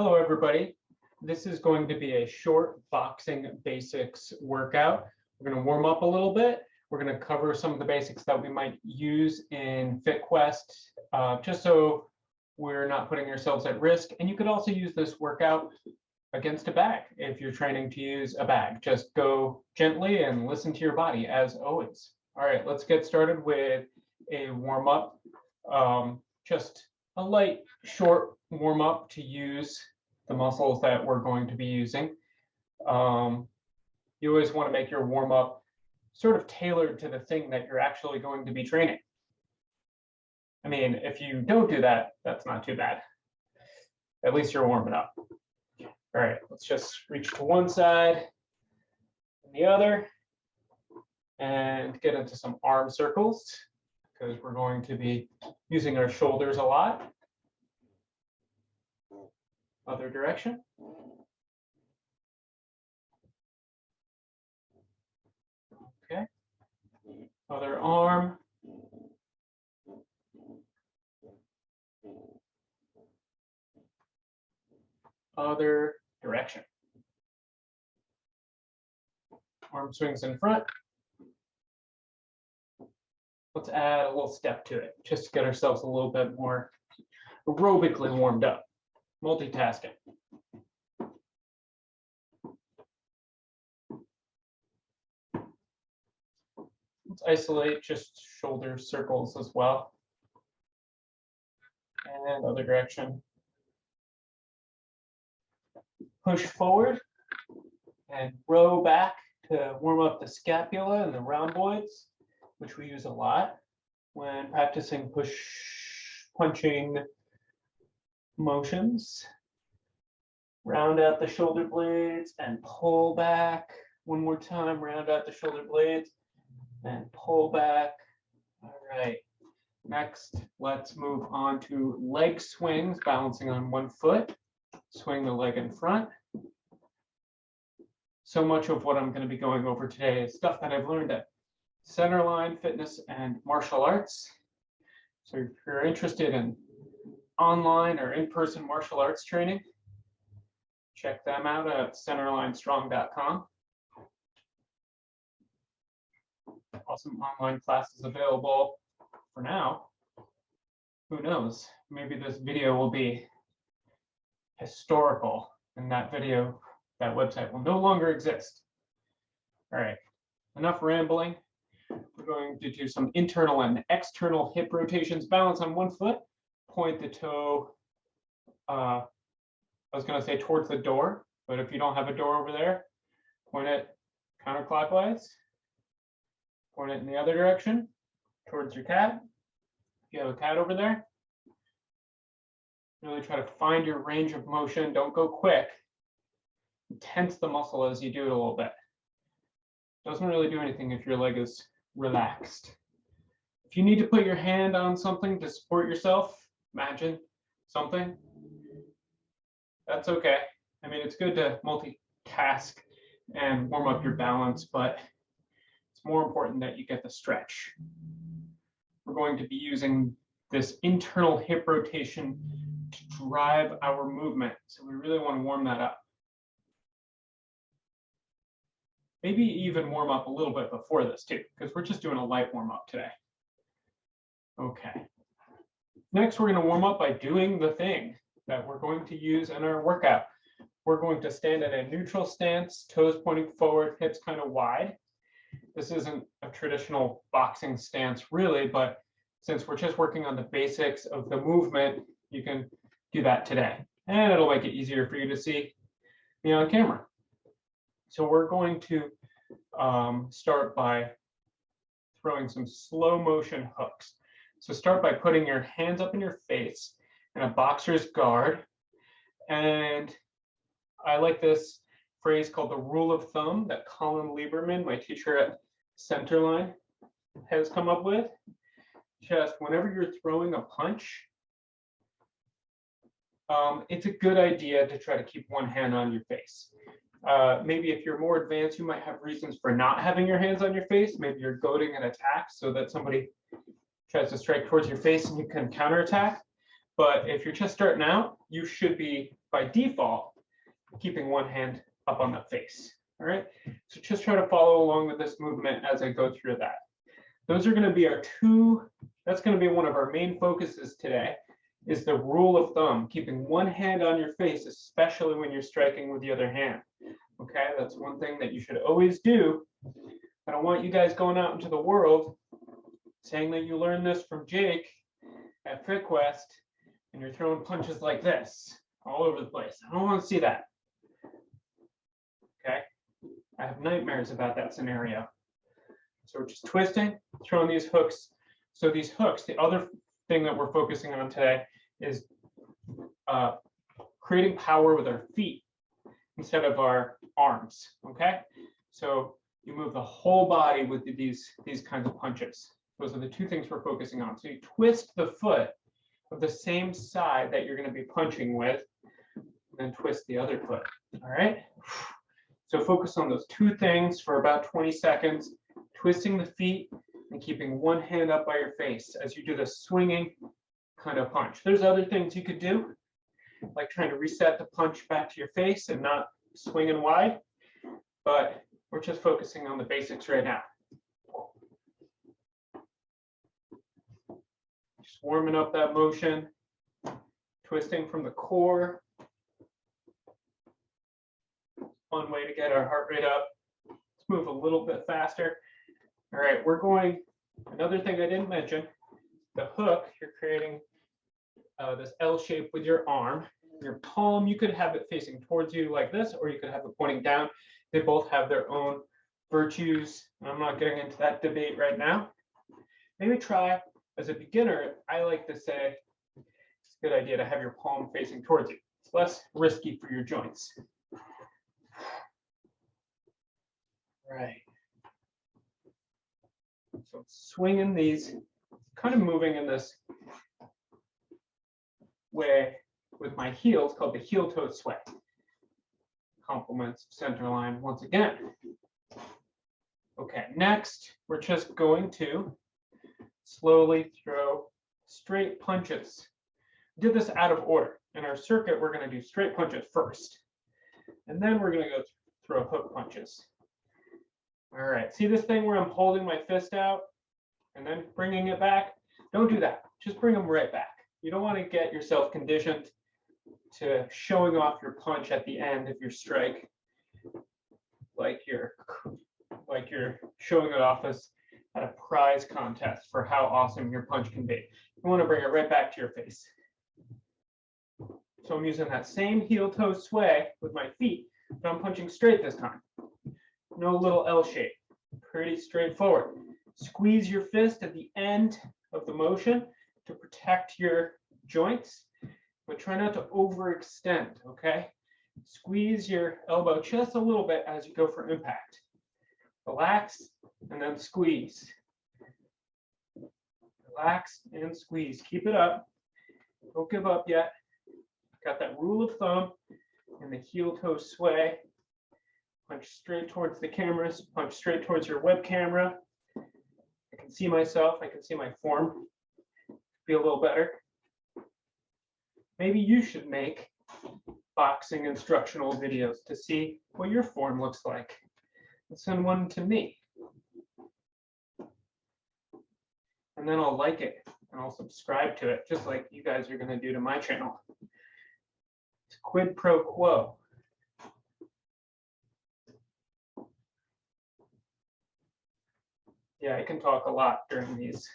Hello, everybody. This is going to be a short boxing basics workout. We're going to warm up a little bit. We're going to cover some of the basics that we might use in FitQuest, just so we're not putting ourselves at risk. And you could also use this workout against a bag if you're training to use a bag. Just go gently and listen to your body as always. All right, let's get started with a warm up. Just a light, short warm up to use the muscles that we're going to be using. You always want to make your warm up sort of tailored to the thing that you're actually going to be training. I mean, if you don't do that, that's not too bad. At least you're warming up. All right, let's just reach to one side and the other and get into some arm circles because we're going to be using our shoulders a lot. Other direction. Okay. Other arm. Other direction. Arm swings in front. Let's add a little step to it, just to get ourselves a little bit more aerobically warmed up. Multitasking. Let's isolate just shoulder circles as well. And other direction. Push forward and row back to warm up the scapula and the rhomboids, which we use a lot when practicing punching motions. Round out the shoulder blades and pull back. One more time, round out the shoulder blades and pull back. All right, next, let's move on to leg swings, balancing on one foot. Swing the leg in front. So much of what I'm going to be going over today is stuff that I've learned at Centerline Fitness and Martial Arts. So if you're interested in online or in-person martial arts training, check them out at centerlinestrong.com. Awesome online classes available for now. Who knows? Maybe this video will be historical and that website will no longer exist. All right, enough rambling. We're going to do some internal and external hip rotations. Balance on one foot. Point the toe, I was going to say towards the door, but if you don't have a door over there, point it counterclockwise. Point it in the other direction, towards your cat. If you have a cat over there, really try to find your range of motion. Don't go quick. Tense the muscle as you do it a little bit. Doesn't really do anything if your leg is relaxed. If you need to put your hand on something to support yourself, imagine something, that's okay. I mean, it's good to multitask and warm up your balance, but it's more important that you get the stretch. We're going to be using this internal hip rotation to drive our movement, so we really want to warm that up. Maybe even warm up a little bit before this too, because we're just doing a light warm up today. Okay. Next, we're going to warm up by doing the thing that we're going to use in our workout. We're going to stand in a neutral stance, toes pointing forward, hips kind of wide. This isn't a traditional boxing stance really, but since we're just working on the basics of the movement, you can do that today. And it'll make it easier for you to see me on camera. So we're going to start by throwing some slow motion hooks. So start by putting your hands up in your face in a boxer's guard. And I like this phrase called the rule of thumb that Colin Lieberman, my teacher at Centerline, has come up with. Just whenever you're throwing a punch, it's a good idea to try to keep one hand on your face. Maybe if you're more advanced, you might have reasons for not having your hands on your face. Maybe you're goading an attack so that somebody tries to strike towards your face and you can counterattack. But if you're just starting out, you should be by default, keeping one hand up on the face. All right, so just try to follow along with this movement as I go through that. Those are going to be our that's going to be one of our main focuses today, is the rule of thumb, keeping one hand on your face, especially when you're striking with the other hand. Okay, that's one thing that you should always do. I don't want you guys going out into the world saying that you learned this from Jake at FitQuest and you're throwing punches like this all over the place. I don't want to see that. Okay, I have nightmares about that scenario. So we're just twisting, throwing these hooks. So these hooks, the other thing that we're focusing on today is creating power with our feet instead of our arms. Okay, so you move the whole body with these kinds of punches. Those are the two things we're focusing on. So you twist the foot of the same side that you're going to be punching with, and then twist the other foot. All right. So focus on those two things for about 20 seconds, twisting the feet and keeping one hand up by your face as you do the swinging kind of punch. There's other things you could do, like trying to reset the punch back to your face and not swinging wide, but we're just focusing on the basics right now. Just warming up that motion, twisting from the core. One way to get our heart rate up. Let's move a little bit faster. All right, another thing I didn't mention, the hook, you're creating this L shape with your arm. Your palm, you could have it facing towards you like this, or you could have it pointing down. They both have their own virtues. I'm not getting into that debate right now. Maybe try, as a beginner, I like to say it's a good idea to have your palm facing towards you. It's less risky for your joints. Right. So swinging these, kind of moving in this way with my heels, called the heel toe sway. Complements center line once again. Okay, next we're just going to slowly throw straight punches. We did this out of order. In our circuit, we're going to do straight punches first, and then we're going to go throw hook punches. All right, see this thing where I'm holding my fist out and then bringing it back? Don't do that. Just bring them right back. You don't want to get yourself conditioned to showing off your punch at the end of your strike, like you're showing it off as at a prize contest for how awesome your punch can be. You want to bring it right back to your face. So I'm using that same heel toe sway with my feet, but I'm punching straight this time. No little L shape, pretty straightforward. Squeeze your fist at the end of the motion to protect your joints, but try not to overextend, okay? Squeeze your elbow just a little bit as you go for impact. Relax and then squeeze. Relax and squeeze. Keep it up. Don't give up yet. Got that rule of thumb and the heel toe sway. Punch straight towards the cameras, punch straight towards your web camera. I can see myself, I can see my form. Feel a little better. Maybe you should make boxing instructional videos to see what your form looks like. Send one to me. And then I'll like it and I'll subscribe to it, just like you guys are going to do to my channel. It's quid pro quo. Yeah, I can talk a lot during these.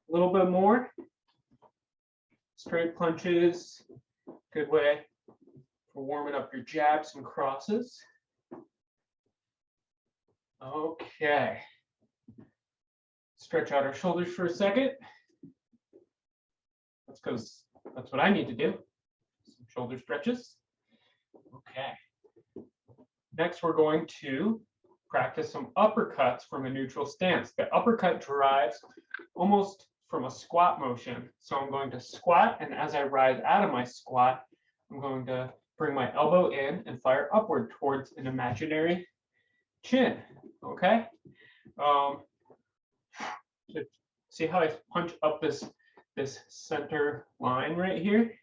A little bit more. Straight punches, good way for warming up your jabs and crosses. Okay. Stretch out our shoulders for a second. That's because that's what I need to do. Some shoulder stretches. Okay. Next, we're going to practice some uppercuts from a neutral stance. The uppercut derives almost from a squat motion. So I'm going to squat, and as I rise out of my squat, I'm going to bring my elbow in and fire upward towards an imaginary chin. Okay? See how I punch up this center line right here?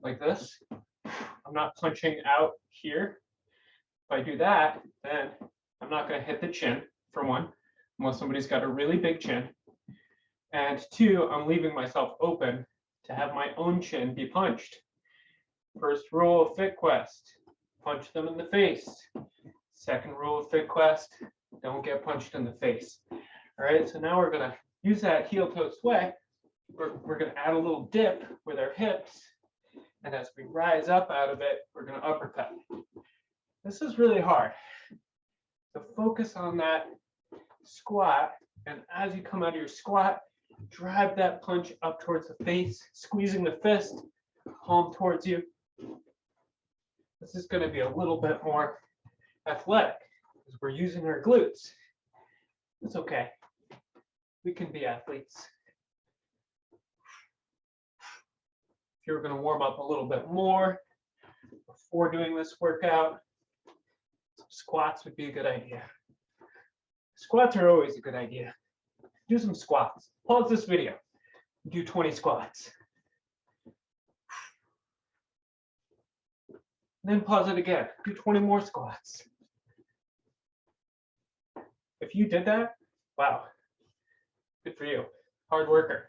like this. I'm not punching out here. If I do that, then I'm not going to hit the chin, for one, unless somebody's got a really big chin. And two, I'm leaving myself open to have my own chin be punched. First rule of FitQuest, punch them in the face. Second rule of FitQuest, don't get punched in the face. All right, so now we're going to use that heel toe sway. We're going to add a little dip with our hips. And as we rise up out of it, we're going to uppercut. This is really hard. So focus on that squat. And as you come out of your squat, drive that punch up towards the face, squeezing the fist, palm towards you. This is going to be a little bit more athletic because we're using our glutes. It's okay. We can be athletes. If you're going to warm up a little bit more before doing this workout, some squats would be a good idea. Squats are always a good idea. Do some squats. Pause this video. Do 20 squats. Then pause it again. Do 20 more squats. If you did that, wow, good for you. Hard worker.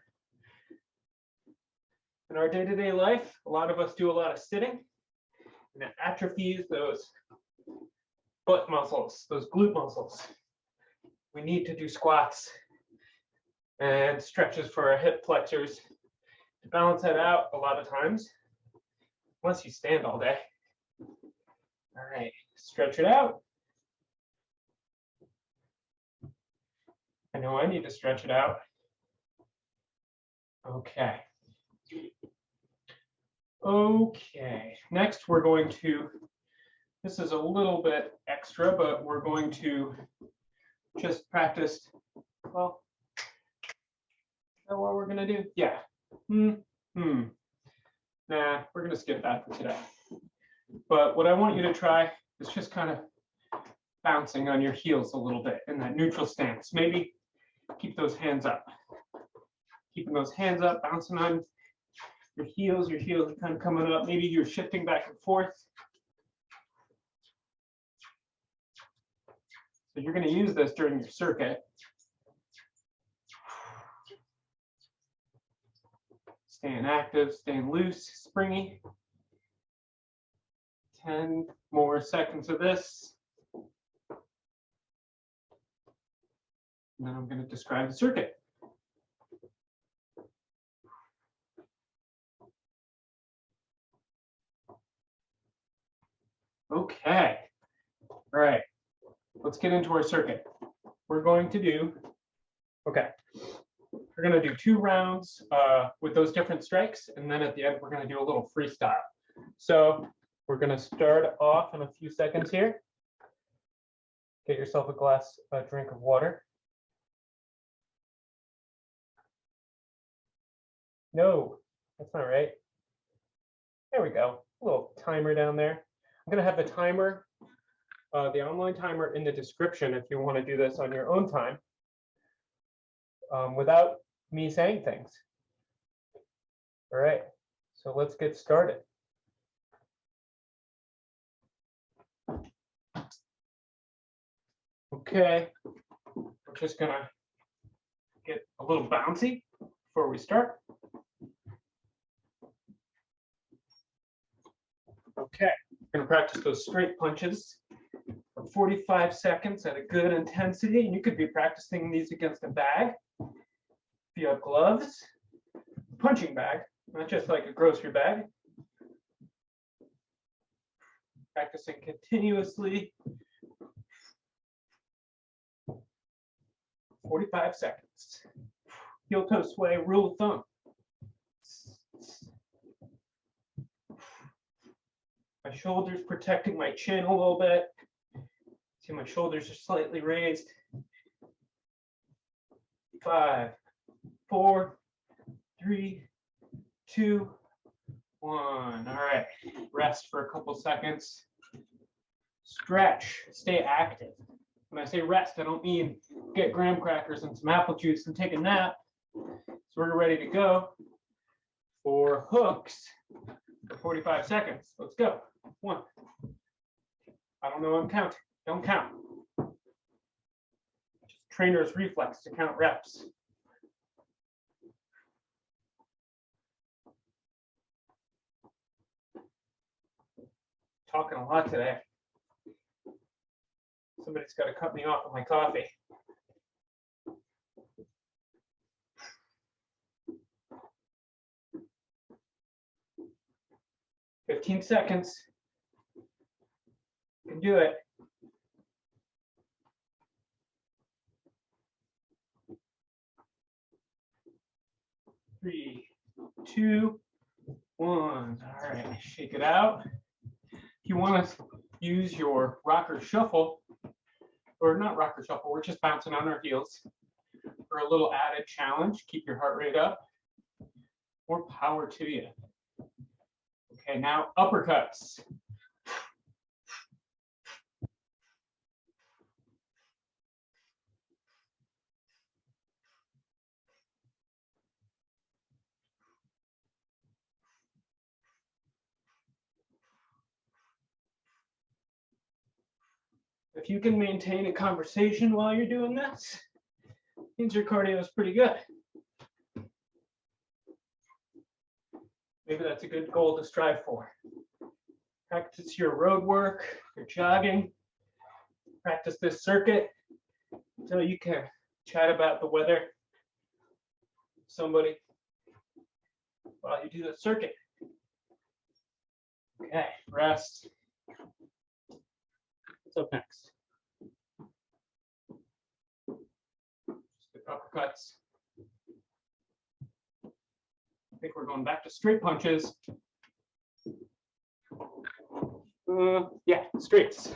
In our day-to-day life, a lot of us do a lot of sitting, and it atrophies those butt muscles, those glute muscles. We need to do squats and stretches for our hip flexors to balance that out a lot of times, unless you stand all day. All right, stretch it out. I know I need to stretch it out. Okay. Okay, next we're going to, this is a little bit extra, but we're going to just practice, well, is that what we're gonna do? Yeah. Nah, we're gonna skip that for today. But what I want you to try is just kind of bouncing on your heels a little bit in that neutral stance. Maybe keep those hands up. Keeping those hands up, bouncing on your heels are kind of coming up. Maybe you're shifting back and forth. So you're going to use this during your circuit. Staying active, staying loose, springy. 10 more seconds of this. And then I'm going to describe the circuit. Okay, all right, let's get into our circuit. We're going to do, okay, we're going to do 2 rounds with those different strikes, and then at the end, we're going to do a little freestyle. So we're going to start off in a few seconds here. Get yourself a drink of water. No, that's not right. There we go, a little timer down there. I'm going to have the timer, the online timer in the description if you want to do this on your own time without me saying things. All right, so let's get started. Okay, we're just going to get a little bouncy before we start. Okay. We're going to practice those straight punches for 45 seconds at a good intensity. And you could be practicing these against a bag. If you have gloves, a punching bag, not just like a grocery bag. Practicing continuously. 45 seconds. Heel toe sway, rule of thumb. My shoulders protecting my chin a little bit. See, my shoulders are slightly raised. 5, 4, 3, 2, 1. All right, rest for a couple seconds. Stretch, stay active. When I say rest, I don't mean get graham crackers and some apple juice and take a nap. So we're ready to go for hooks. 45 seconds. Let's go. 1. I don't know, I'm counting. Don't count. Just trainer's reflex to count reps. Talking a lot today. Somebody's got to cut me off with my coffee. "15 seconds. You can do it. Three, 2, 1. All right, shake it out. If you want to use your rocker shuffle, or not rocker shuffle, we're just bouncing on our heels for a little added challenge. Keep your heart rate up. More power to you. Okay, now uppercuts. If you can maintain a conversation while you're doing this, means your cardio is pretty good. Maybe that's a good goal to strive for. Practice your road work, your jogging. Practice this circuit until you can chat about the weather with somebody while you do the circuit. Okay, rest. What's up next? Just the uppercuts. I think we're going back to straight punches. Yeah, straights.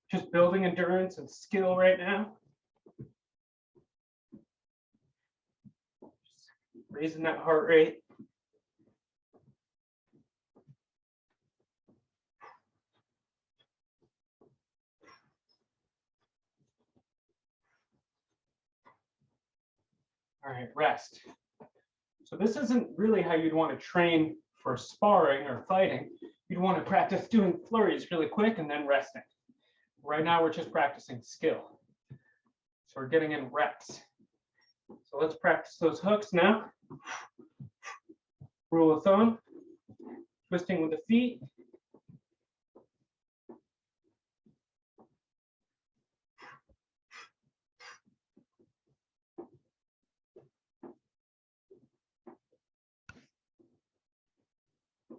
Just building endurance and skill right now. Just raising that heart rate. All right, rest. So this isn't really how you'd want to train for sparring or fighting. You'd want to practice doing flurries really quick and then resting. Right now, we're just practicing skill. So we're getting in reps. So let's practice those hooks now. Rule of thumb, twisting with the feet.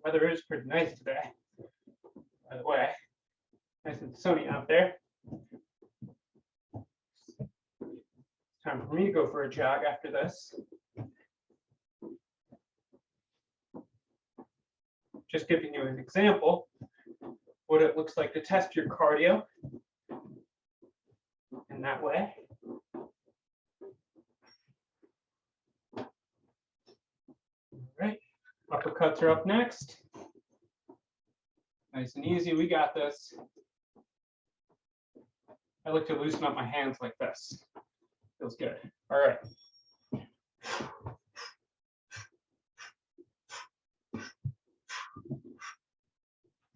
Weather is pretty nice today, by the way. Nice and sunny out there. It's time for me to go for a jog after this. Just giving you an example what it looks like to test your cardio in that way. All right, uppercuts are up next. Nice and easy, we got this. I like to loosen up my hands like this. Feels good. All right.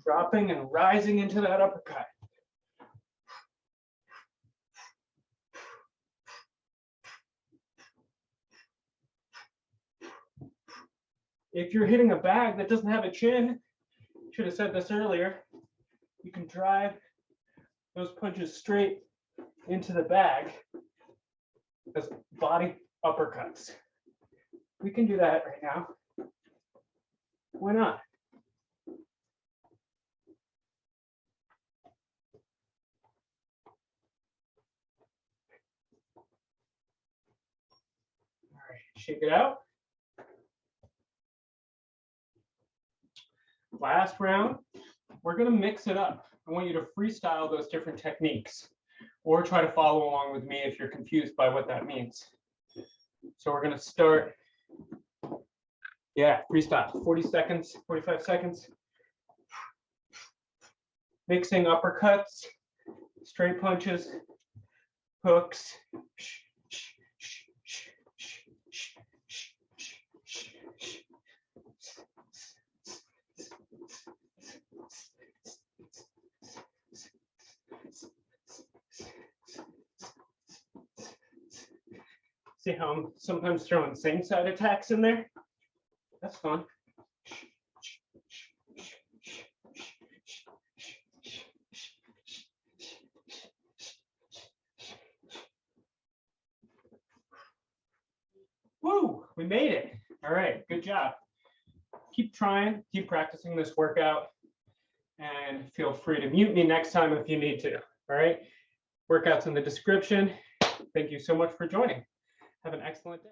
Dropping and rising into that uppercut. If you're hitting a bag that doesn't have a chin, should have said this earlier, you can drive those punches straight into the bag as body uppercuts. We can do that right now. Why not? All right, shake it out. Last round, we're going to mix it up. I want you to freestyle those different techniques or try to follow along with me if you're confused by what that means. So we're going to start, freestyle, 40 seconds, 45 seconds. Mixing uppercuts, straight punches, hooks. See how I'm sometimes throwing same side attacks in there? That's fun. Woo, we made it. All right, good job. Keep trying, keep practicing this workout, and feel free to mute me next time if you need to. All right, workout's in the description. Thank you so much for joining. Have an excellent day.